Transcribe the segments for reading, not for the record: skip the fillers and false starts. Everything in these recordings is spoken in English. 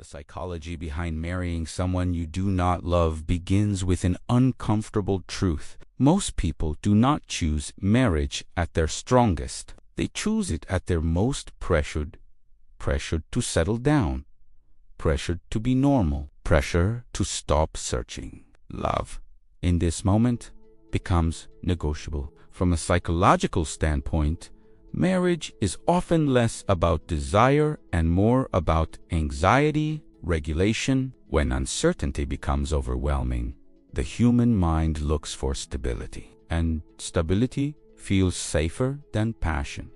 psychology behind marrying someone you do not love begins with an uncomfortable truth. Most people do not choose marriage at their strongest. They choose it at their most pressured to settle down, pressured to be normal, pressure to stop searching. Love, in this moment, becomes negotiable. From a psychological standpoint, marriage is often less about desire and more about anxiety, regulation. When uncertainty becomes overwhelming, the human mind looks for stability, and stability feels safer than passion.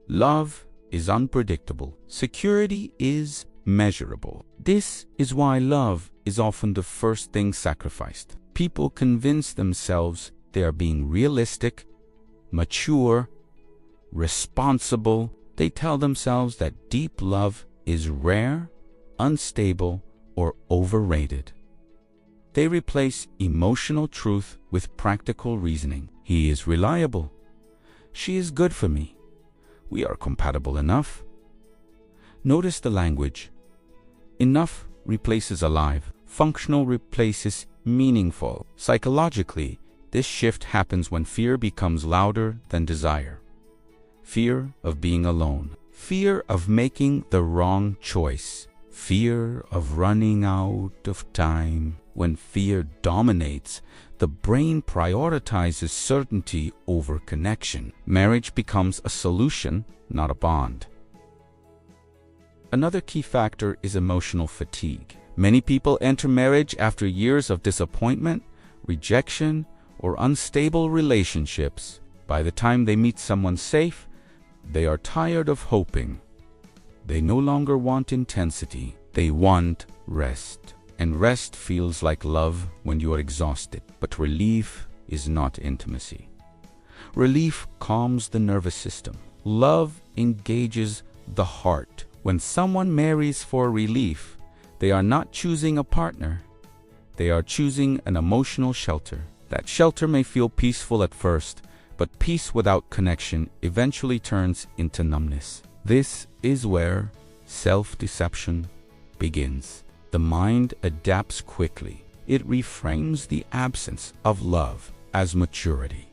Love is unpredictable. Security is measurable. This is why love is often the first thing sacrificed. People convince themselves they are being realistic, mature, responsible. They tell themselves that deep love is rare, unstable, or overrated. They replace emotional truth with practical reasoning. He is reliable. She is good for me. We are compatible enough. Notice the language. Enough replaces alive. Functional replaces meaningful. Psychologically, this shift happens when fear becomes louder than desire. Fear of being alone. Fear of making the wrong choice. Fear of running out of time. When fear dominates, the brain prioritizes certainty over connection. Marriage becomes a solution, not a bond. Another key factor is emotional fatigue. Many people enter marriage after years of disappointment, rejection, or unstable relationships. By the time they meet someone safe, they are tired of hoping. They no longer want intensity. They want rest. And rest feels like love when you are exhausted. But relief is not intimacy. Relief calms the nervous system. Love engages the heart. When someone marries for relief, they are not choosing a partner. They are choosing an emotional shelter. That shelter may feel peaceful at first, but peace without connection eventually turns into numbness. This is where self-deception begins. The mind adapts quickly. It reframes the absence of love as maturity.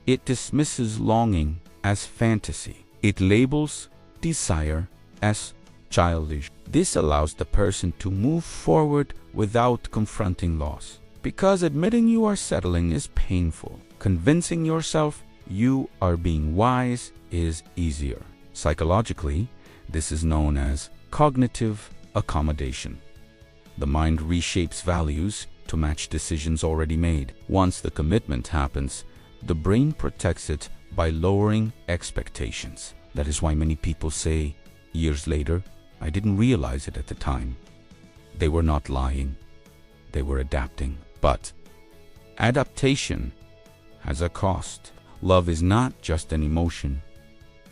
It dismisses longing as fantasy. It labels desire as childish. This allows the person to move forward without confronting loss. Because admitting you are settling is painful, convincing yourself you are being wise is easier. Psychologically, this is known as cognitive accommodation. The mind reshapes values to match decisions already made. Once the commitment happens, the brain protects it by lowering expectations. That is why many people say, years later, I didn't realize it at the time. They were not lying. They were adapting. But adaptation has a cost. Love is not just an emotion.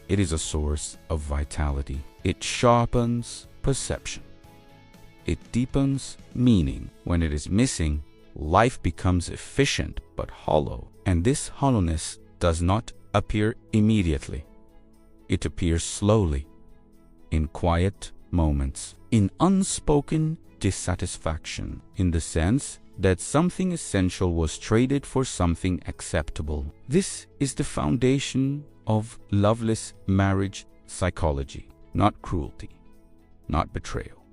It is a source of vitality. It sharpens perception. It deepens meaning. When it is missing, life becomes efficient but hollow. And this hollowness does not appear immediately. It appears slowly, in quiet moments, in unspoken dissatisfaction, in the sense that something essential was traded for something acceptable. This is the foundation of loveless marriage psychology. Not cruelty, not betrayal,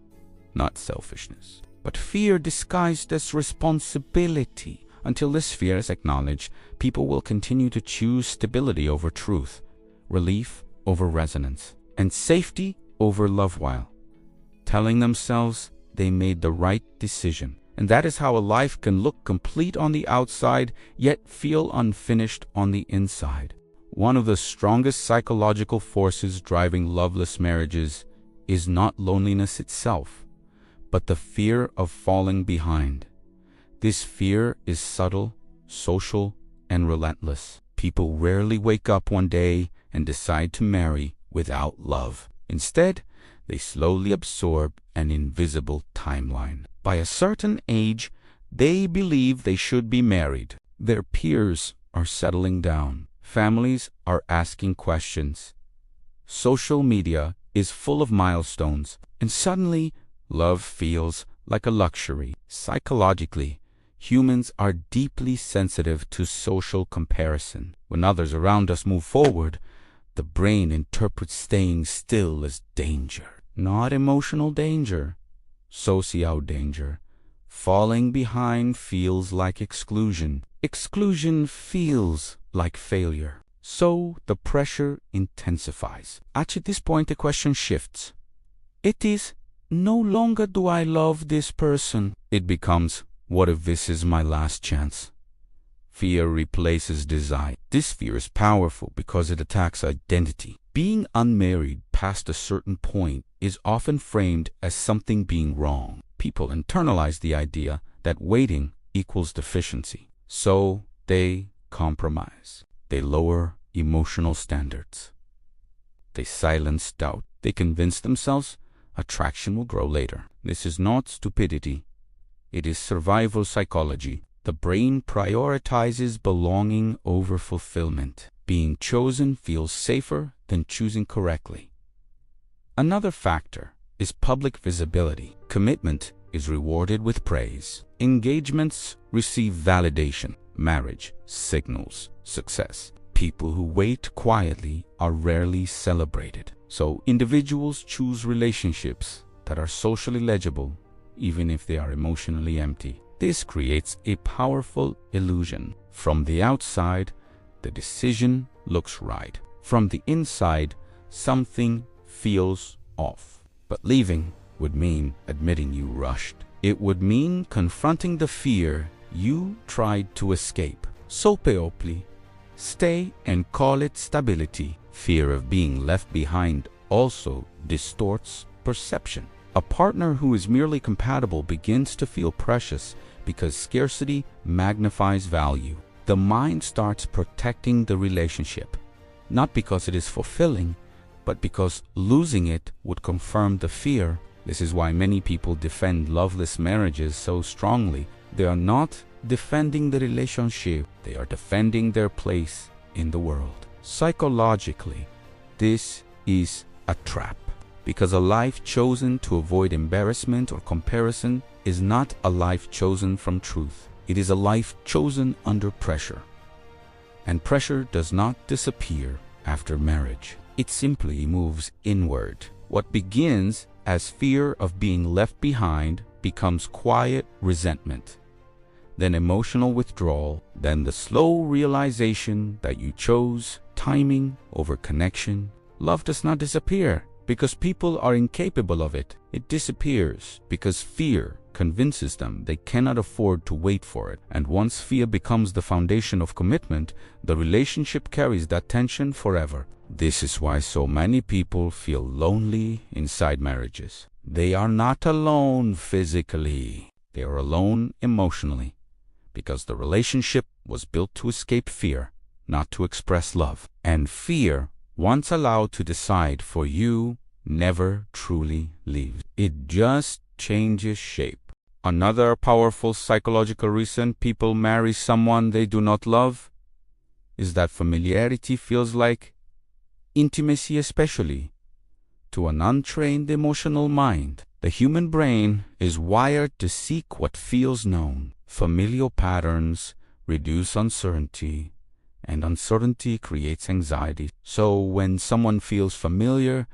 not selfishness, but fear disguised as responsibility. Until this fear is acknowledged, people will continue to choose stability over truth, relief over resonance, and safety over love, while telling themselves they made the right decision. And that is how a life can look complete on the outside, yet feel unfinished on the inside. One of the strongest psychological forces driving loveless marriages is not loneliness itself, but the fear of falling behind. This fear is subtle, social, and relentless. People rarely wake up one day and decide to marry without love. Instead, they slowly absorb an invisible timeline. By a certain age, they believe they should be married. Their peers are settling down. Families are asking questions. Social media is full of milestones, and suddenly love feels like a luxury. Psychologically, humans are deeply sensitive to social comparison. When others around us move forward, the brain interprets staying still as danger. Not emotional danger, social danger. Falling behind feels like exclusion. Exclusion feels like failure. So the pressure intensifies. At this point, the question shifts. It is no longer do I love this person. It becomes, what if this is my last chance? Fear replaces desire. This fear is powerful because it attacks identity. Being unmarried past a certain point is often framed as something being wrong. People internalize the idea that waiting equals deficiency. So they compromise. They lower emotional standards. They silence doubt. They convince themselves attraction will grow later. This is not stupidity. It is survival psychology. The brain prioritizes belonging over fulfillment. Being chosen feels safer than choosing correctly. Another factor is public visibility. Commitment is rewarded with praise. Engagements receive validation. Marriage signals success. People who wait quietly are rarely celebrated. So individuals choose relationships that are socially legible, even if they are emotionally empty. This creates a powerful illusion. From the outside, the decision looks right. From the inside, something feels off. But leaving would mean admitting you rushed. It would mean confronting the fear you tried to escape. So peoply, stay and call it stability. Fear of being left behind also distorts perception. A partner who is merely compatible begins to feel precious because scarcity magnifies value. The mind starts protecting the relationship, not because it is fulfilling, but because losing it would confirm the fear. This is why many people defend loveless marriages so strongly. They are not defending the relationship, they are defending their place in the world. Psychologically, this is a trap, because a life chosen to avoid embarrassment or comparison is not a life chosen from truth. It is a life chosen under pressure. And pressure does not disappear after marriage. It simply moves inward. What begins as fear of being left behind becomes quiet resentment, then emotional withdrawal, then the slow realization that you chose timing over connection. Love does not disappear because people are incapable of it. It disappears because fear convinces them they cannot afford to wait for it. And once fear becomes the foundation of commitment, the relationship carries that tension forever. This is why so many people feel lonely inside marriages. They are not alone physically. They are alone emotionally, because the relationship was built to escape fear, not to express love. And fear, once allowed to decide for you, never truly leaves. It just changes shape. Another powerful psychological reason people marry someone they do not love is that familiarity feels like intimacy, especially to an untrained emotional mind. The human brain is wired to seek what feels known. Familial patterns reduce uncertainty, and uncertainty creates anxiety. So when someone feels familiar,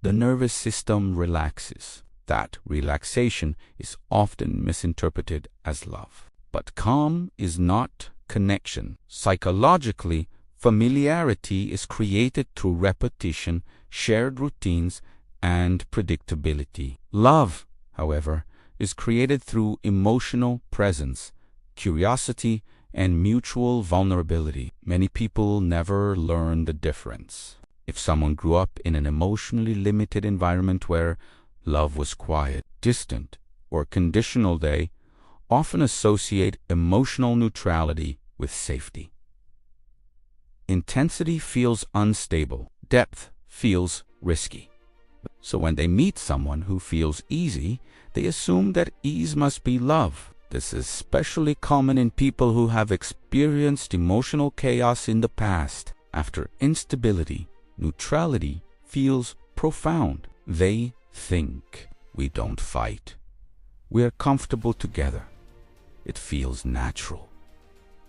the nervous system relaxes. That relaxation is often misinterpreted as love. But calm is not connection. Psychologically, familiarity is created through repetition, shared routines, and predictability. Love, however, is created through emotional presence, curiosity, and mutual vulnerability. Many people never learn the difference. If someone grew up in an emotionally limited environment where love was quiet, distant, or conditional, they often associate emotional neutrality with safety. Intensity feels unstable. Depth feels risky. So when they meet someone who feels easy, they assume that ease must be love. This is especially common in people who have experienced emotional chaos in the past. After instability, neutrality feels profound. They think, We don't fight. We are comfortable together. It feels natural.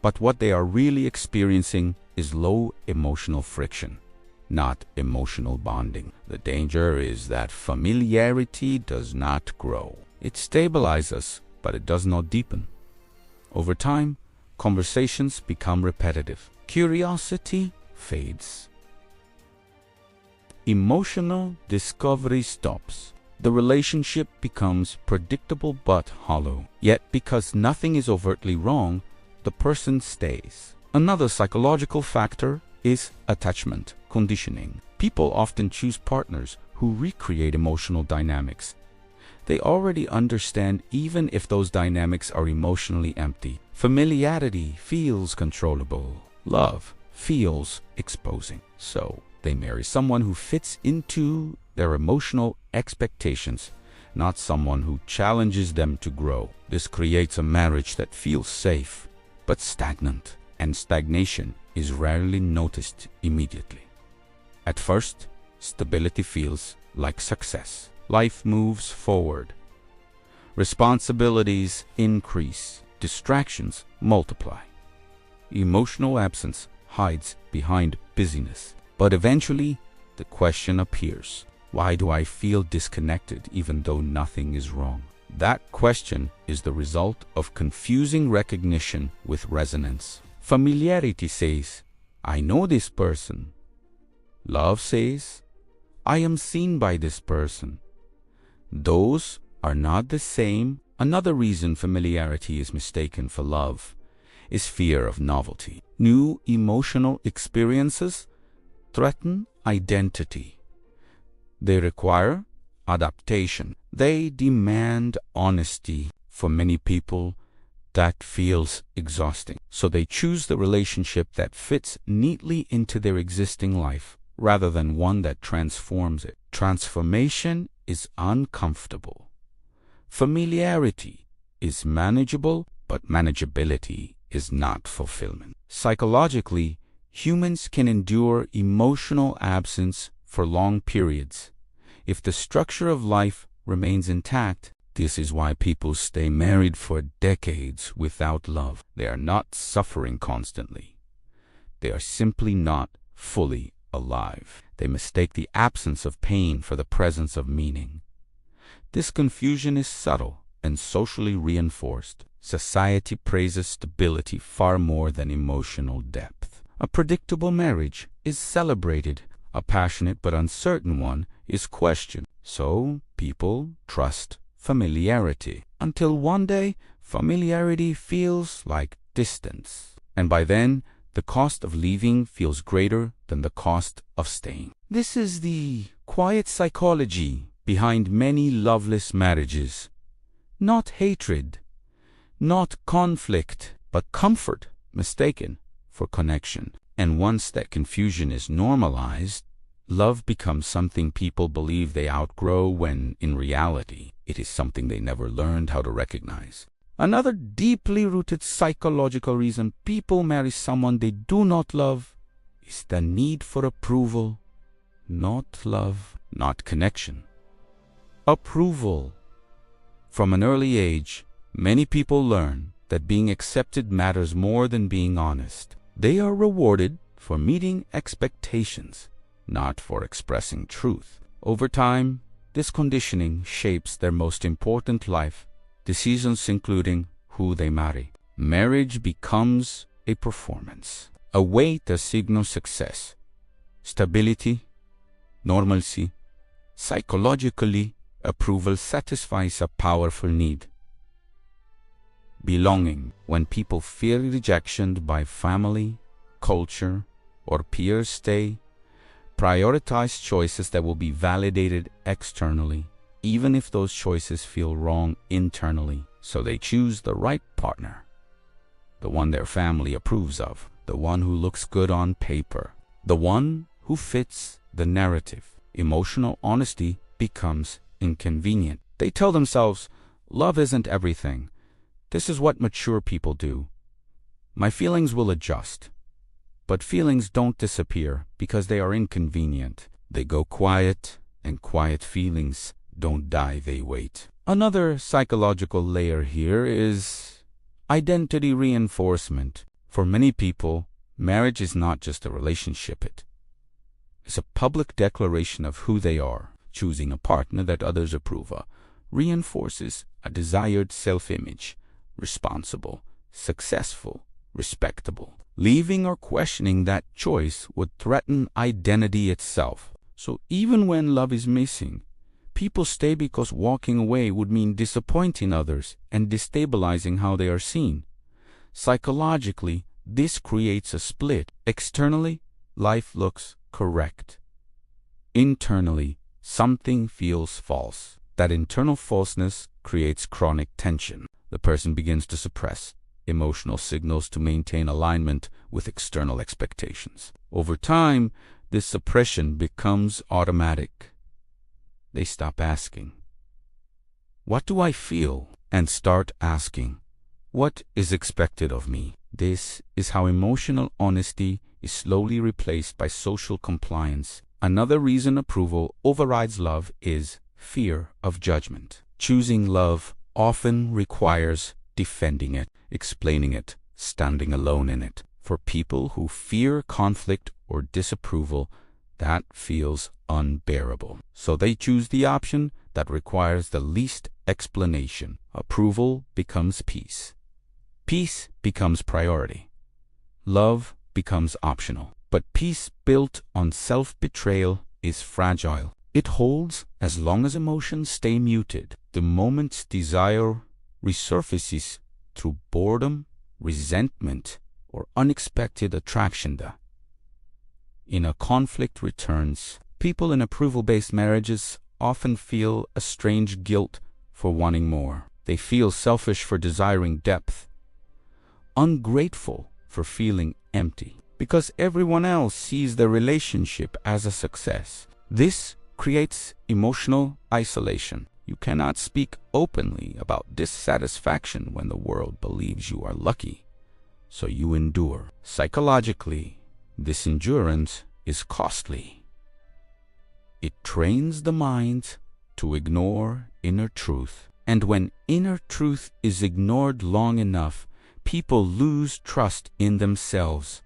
But what they are really experiencing is low emotional friction, not emotional bonding. The danger is that familiarity does not grow. It stabilizes, but it does not deepen. Over time, conversations become repetitive. Curiosity fades. Emotional discovery stops. The relationship becomes predictable but hollow. Yet, because nothing is overtly wrong, the person stays. Another psychological factor is attachment conditioning. People often choose partners who recreate emotional dynamics they already understand, even if those dynamics are emotionally empty. Familiarity feels controllable. Love feels exposing. So they marry someone who fits into their emotional expectations, not someone who challenges them to grow. This creates a marriage that feels safe, but stagnant, and stagnation is rarely noticed immediately. At first, stability feels like success. Life moves forward. Responsibilities increase. Distractions multiply. Emotional absence hides behind busyness. But eventually, the question appears: why do I feel disconnected even though nothing is wrong? That question is the result of confusing recognition with resonance. Familiarity says, I know this person. Love says, I am seen by this person. Those are not the same. Another reason familiarity is mistaken for love is fear of novelty. New emotional experiences threaten identity. They require adaptation. They demand honesty. For many people, that feels exhausting. So they choose the relationship that fits neatly into their existing life, rather than one that transforms it. Transformation is uncomfortable. Familiarity is manageable, but manageability is not fulfillment. Psychologically, humans can endure emotional absence for long periods if the structure of life remains intact. This is why people stay married for decades without love. They are not suffering constantly. They are simply not fully alive. They mistake the absence of pain for the presence of meaning. This confusion is subtle and socially reinforced. Society praises stability far more than emotional depth. A predictable marriage is celebrated. A passionate but uncertain one is questioned. So people trust familiarity until one day familiarity feels like distance. And by then, the cost of leaving feels greater than the cost of staying. This is the quiet psychology behind many loveless marriages. Not hatred, not conflict, but comfort mistaken for connection. And once that confusion is normalized, love becomes something people believe they outgrow when, in reality, it is something they never learned how to recognize. Another deeply rooted psychological reason people marry someone they do not love is the need for approval. Not love, not connection. Approval. From an early age, many people learn that being accepted matters more than being honest. They are rewarded for meeting expectations, not for expressing truth. Over time, this conditioning shapes their most important life decisions, including who they marry. Marriage becomes a performance, a way to signal success, stability, normalcy. Psychologically, approval satisfies a powerful need. Belonging. When people fear rejection by family, culture, or peers, they prioritize choices that will be validated externally, even if those choices feel wrong internally. So they choose the right partner, the one their family approves of, the one who looks good on paper, the one who fits the narrative. Emotional honesty becomes inconvenient. They tell themselves, love isn't everything. This is what mature people do. My feelings will adjust. But feelings don't disappear because they are inconvenient. They go quiet, and quiet feelings don't die, they wait. Another psychological layer here is identity reinforcement. For many people, marriage is not just a relationship, it's a public declaration of who they are. Choosing a partner that others approve of reinforces a desired self-image: responsible, successful, respectable. Leaving or questioning that choice would threaten identity itself. So even when love is missing, people stay because walking away would mean disappointing others and destabilizing how they are seen. Psychologically, this creates a split. Externally, life looks correct. Internally, something feels false. That internal falseness creates chronic tension. The person begins to suppress emotional signals to maintain alignment with external expectations. Over time, this suppression becomes automatic. They stop asking, "What do I feel?" and start asking, "What is expected of me?" This is how emotional honesty is slowly replaced by social compliance. Another reason approval overrides love is fear of judgment. Choosing love often requires defending it, explaining it, standing alone in it. For people who fear conflict or disapproval, that feels unbearable. So they choose the option that requires the least explanation. Approval becomes peace. Peace becomes priority. Love becomes optional. But peace built on self-betrayal is fragile. It holds as long as emotions stay muted. The moment's desire resurfaces through boredom, resentment, or unexpected attraction. In a conflict returns, people in approval-based marriages often feel a strange guilt for wanting more. They feel selfish for desiring depth, ungrateful for feeling empty, because everyone else sees their relationship as a success. This creates emotional isolation. You cannot speak openly about dissatisfaction when the world believes you are lucky, so you endure. Psychologically, this endurance is costly. It trains the mind to ignore inner truth. And when inner truth is ignored long enough, people lose trust in themselves.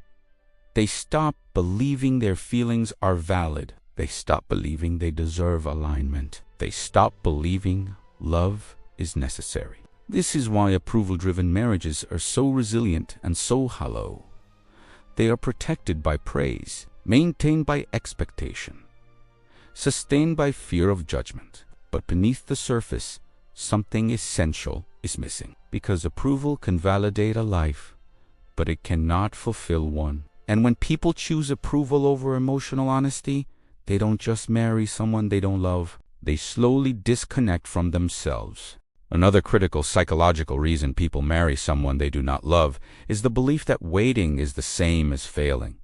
They stop believing their feelings are valid. They stop believing they deserve alignment. They stop believing love is necessary. This is why approval-driven marriages are so resilient and so hollow. They are protected by praise, maintained by expectation, sustained by fear of judgment. But beneath the surface, something essential is missing. Because approval can validate a life, but it cannot fulfill one. And when people choose approval over emotional honesty, they don't just marry someone they don't love. They slowly disconnect from themselves. Another critical psychological reason people marry someone they do not love is the belief that waiting is the same as failing.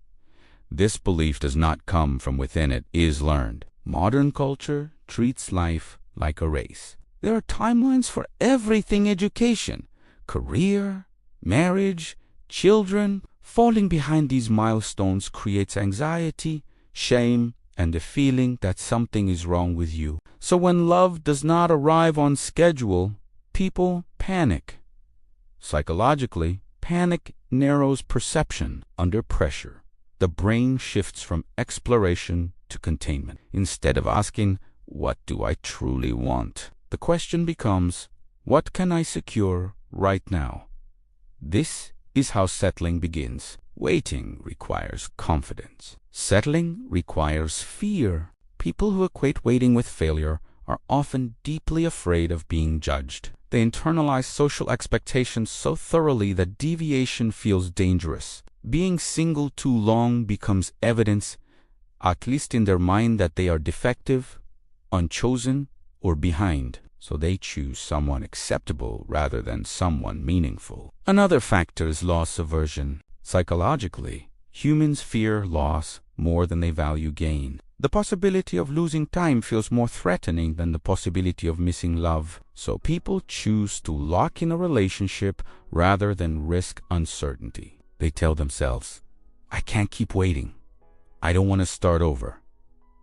This belief does not come from within, it is learned. Modern culture treats life like a race. There are timelines for everything: education, career, marriage, children. Falling behind these milestones creates anxiety, shame, and the feeling that something is wrong with you. So when love does not arrive on schedule, people panic. Psychologically, panic narrows perception. Under pressure, the brain shifts from exploration to containment. Instead of asking, "What do I truly want?" the question becomes, "What can I secure right now?" This is how settling begins. Waiting requires confidence. Settling requires fear. People who equate waiting with failure are often deeply afraid of being judged. They internalize social expectations so thoroughly that deviation feels dangerous. Being single too long becomes evidence, at least in their mind, that they are defective, unchosen, or behind. So they choose someone acceptable rather than someone meaningful. Another factor is loss aversion. Psychologically, humans fear loss more than they value gain. The possibility of losing time feels more threatening than the possibility of missing love. So people choose to lock in a relationship rather than risk uncertainty. They tell themselves, "I can't keep waiting. I don't want to start over.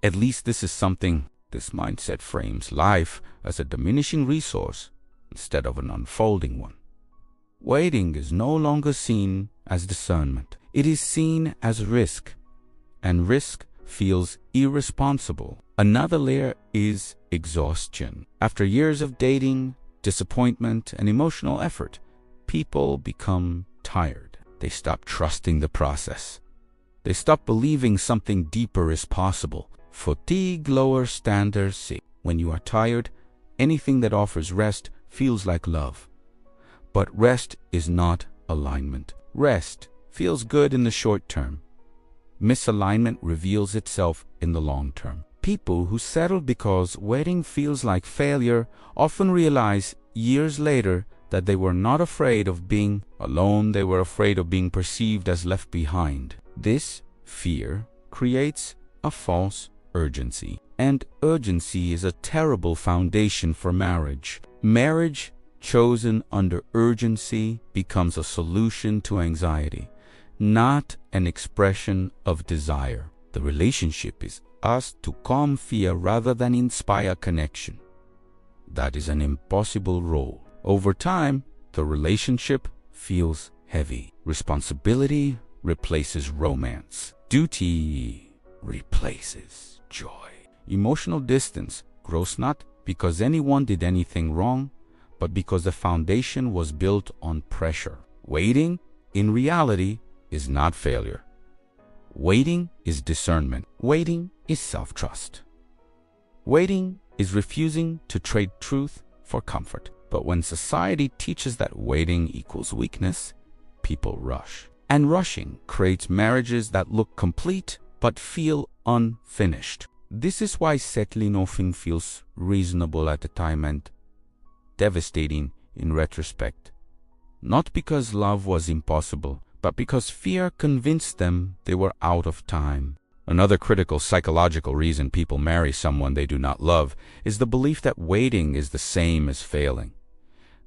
At least this is something This mindset frames life as a diminishing resource instead of an unfolding one. Waiting is no longer seen as discernment. It is seen as risk, and risk feels irresponsible. Another layer is exhaustion. After years of dating, disappointment, and emotional effort, people become tired. They stop trusting the process. They stop believing something deeper is possible. Fatigue lowers standards. When you are tired, anything that offers rest feels like love. But rest is not alignment. Rest feels good in the short term. Misalignment reveals itself in the long term. People who settle because waiting feels like failure often realize years later that they were not afraid of being alone, they were afraid of being perceived as left behind. This fear creates a false urgency, and urgency is a terrible foundation for marriage. Marriage chosen under urgency becomes a solution to anxiety, not an expression of desire. The relationship is asked to calm fear rather than inspire connection. That is an impossible role. Over time, the relationship feels heavy. Responsibility replaces romance. Duty replaces joy. Emotional distance grows not because anyone did anything wrong, but because the foundation was built on pressure. Waiting, in reality, is not failure. Waiting is discernment. Waiting is self-trust. Waiting is refusing to trade truth for comfort. But when society teaches that waiting equals weakness, people rush. And rushing creates marriages that look complete but feel unfinished. This is why settling often feels reasonable at the time and devastating in retrospect. Not because love was impossible, but because fear convinced them they were out of time. Another critical psychological reason people marry someone they do not love is the belief that waiting is the same as failing.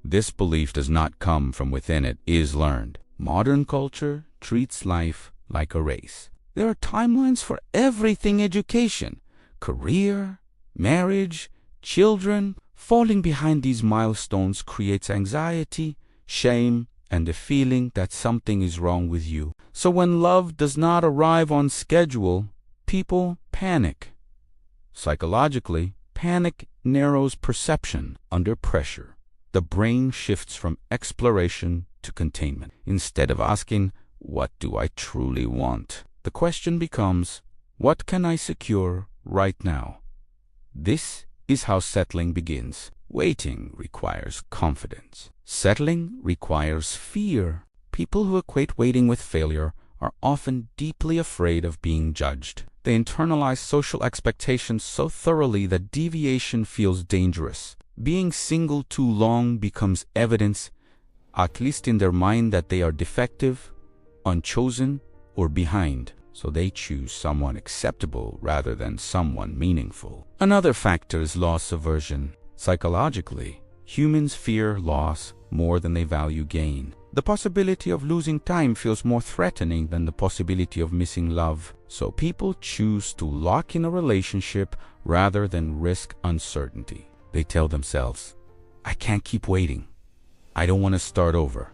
This belief does not come from within, it is learned. Modern culture treats life like a race. There are timelines for everything: education, career, marriage, children. Falling behind these milestones creates anxiety, shame, and a feeling that something is wrong with you. So when love does not arrive on schedule, people panic. Psychologically, panic narrows perception. Under pressure, the brain shifts from exploration to containment. Instead of asking, "What do I truly want?" the question becomes, "What can I secure right now?" This is how settling begins. Waiting requires confidence. Settling requires fear. People who equate waiting with failure are often deeply afraid of being judged. They internalize social expectations so thoroughly that deviation feels dangerous. Being single too long becomes evidence, at least in their mind, that they are defective, unchosen, or behind. So they choose someone acceptable rather than someone meaningful. Another factor is loss aversion. Psychologically, humans fear loss more than they value gain. The possibility of losing time feels more threatening than the possibility of missing love. So people choose to lock in a relationship rather than risk uncertainty. They tell themselves, "I can't keep waiting. I don't want to start over.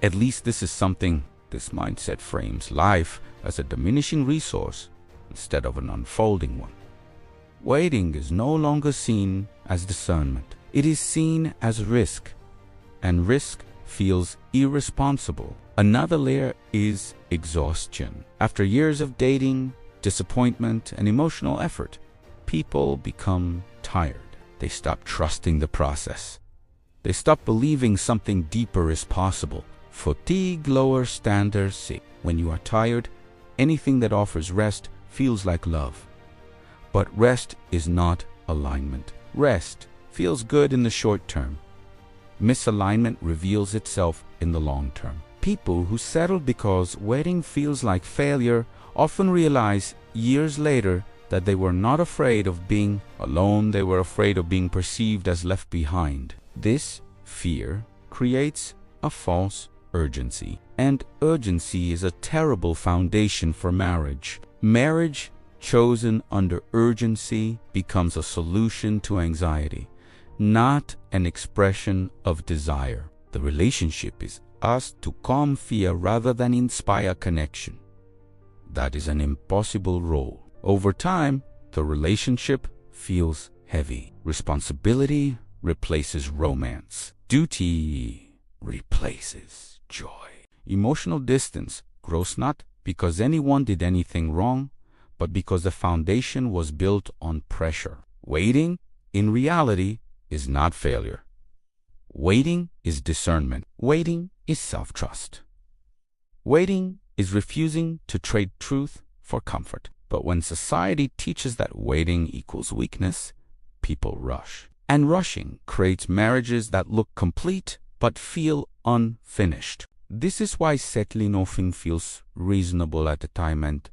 At least this is something." This mindset frames life as a diminishing resource instead of an unfolding one. Waiting is no longer seen as discernment. It is seen as risk, and risk feels irresponsible. Another layer is exhaustion. After years of dating, disappointment, and emotional effort, people become tired. They stop trusting the process. They stop believing something deeper is possible. Fatigue lowers standards. When you are tired, anything that offers rest feels like love. But rest is not alignment. Rest feels good in the short term. Misalignment reveals itself in the long term. People who settle because waiting feels like failure often realize years later that they were not afraid of being alone, they were afraid of being perceived as left behind. This fear creates a false urgency, and urgency is a terrible foundation for marriage. Marriage chosen under urgency, becomes a solution to anxiety, not an expression of desire. The relationship is asked to calm fear rather than inspire connection. That is an impossible role. Over time, the relationship feels heavy. Responsibility replaces romance. Duty replaces joy. Emotional distance grows not because anyone did anything wrong, but because the foundation was built on pressure. Waiting, in reality, is not failure. Waiting is discernment. Waiting is self-trust. Waiting is refusing to trade truth for comfort. But when society teaches that waiting equals weakness, people rush. And rushing creates marriages that look complete but feel unfinished. This is why settling often feels reasonable at the time and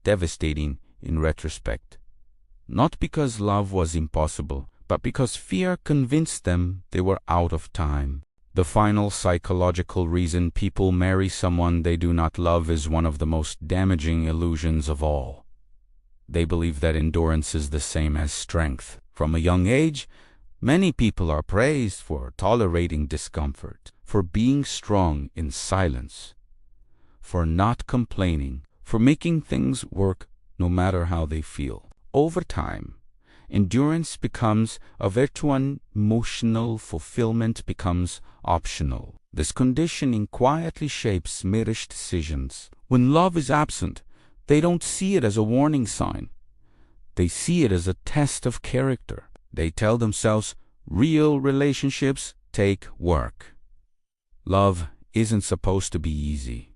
devastating in retrospect. Not because love was impossible, but because fear convinced them they were out of time. The final psychological reason people marry someone they do not love is one of the most damaging illusions of all. They believe that endurance is the same as strength. From a young age, many people are praised for tolerating discomfort, for being strong in silence, for not complaining, for making things work no matter how they feel. Over time, endurance becomes a virtue and emotional fulfillment becomes optional. This conditioning quietly shapes marriage decisions. When love is absent, they don't see it as a warning sign. They see it as a test of character. They tell themselves, real relationships take work. Love isn't supposed to be easy.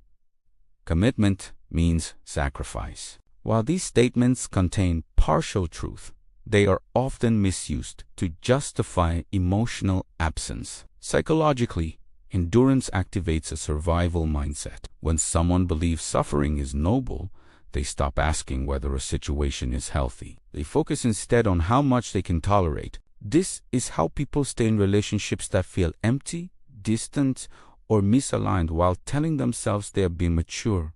Commitment means sacrifice. While these statements contain partial truth, they are often misused to justify emotional absence. Psychologically, endurance activates a survival mindset. When someone believes suffering is noble, they stop asking whether a situation is healthy. They focus instead on how much they can tolerate. This is how people stay in relationships that feel empty, distant, or misaligned while telling themselves they are being mature.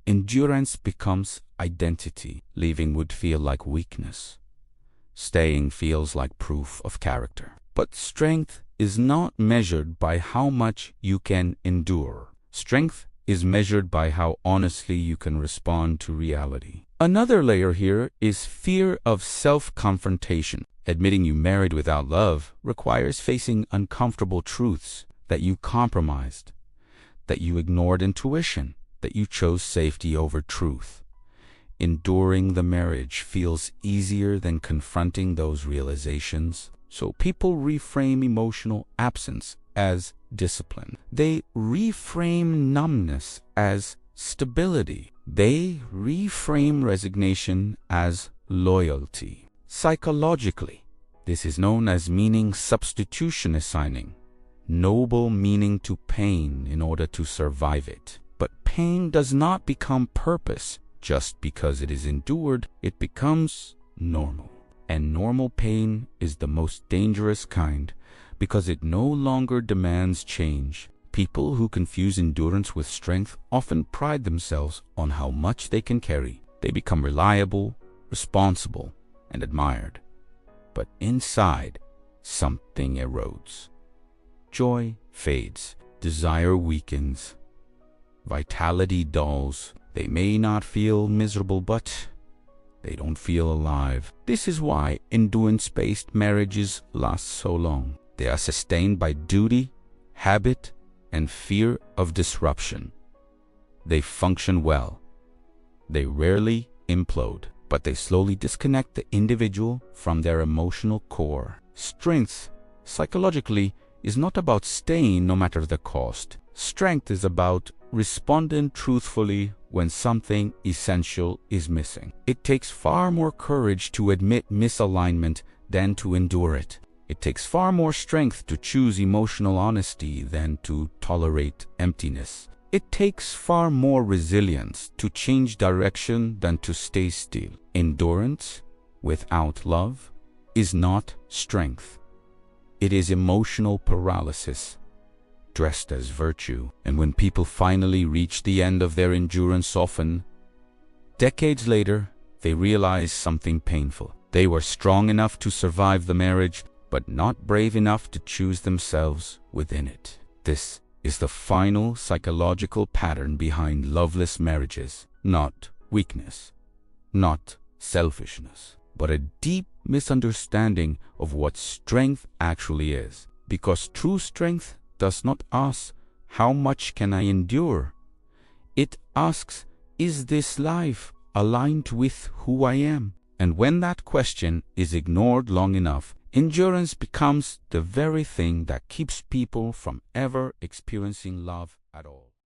Endurance becomes identity. Leaving would feel like weakness. Staying feels like proof of character. But strength is not measured by how much you can endure. Strength is measured by how honestly you can respond to reality. Another layer here is fear of self-confrontation. Admitting you married without love requires facing uncomfortable truths, that you compromised, that you ignored intuition, that you chose safety over truth. Enduring the marriage feels easier than confronting those realizations. So people reframe emotional absence as discipline. They reframe numbness as stability. They reframe resignation as loyalty. Psychologically, this is known as meaning substitution assigning. Noble meaning to pain in order to survive it. But pain does not become purpose just because it is endured. It becomes normal. And normal pain is the most dangerous kind because it no longer demands change. People who confuse endurance with strength often pride themselves on how much they can carry. They become reliable, responsible, and admired. But inside, something erodes. Joy fades, desire weakens, vitality dulls. They may not feel miserable, but they don't feel alive. This is why endurance-based marriages last so long. They are sustained by duty, habit, and fear of disruption. They function well. They rarely implode, but they slowly disconnect the individual from their emotional core. Strength, psychologically, is not about staying no matter the cost. Strength is about responding truthfully when something essential is missing. It takes far more courage to admit misalignment than to endure it. It takes far more strength to choose emotional honesty than to tolerate emptiness. It takes far more resilience to change direction than to stay still. Endurance without love is not strength. It is emotional paralysis dressed as virtue. And when people finally reach the end of their endurance, often decades later, they realized something painful. They were strong enough to survive the marriage, but not brave enough to choose themselves within it. This is the final psychological pattern behind loveless marriages. Not weakness, not selfishness, but a deep misunderstanding of what strength actually is. Because true strength does not ask, "How much can I endure?" It asks, "Is this life aligned with who I am?" And when that question is ignored long enough, endurance becomes the very thing that keeps people from ever experiencing love at all.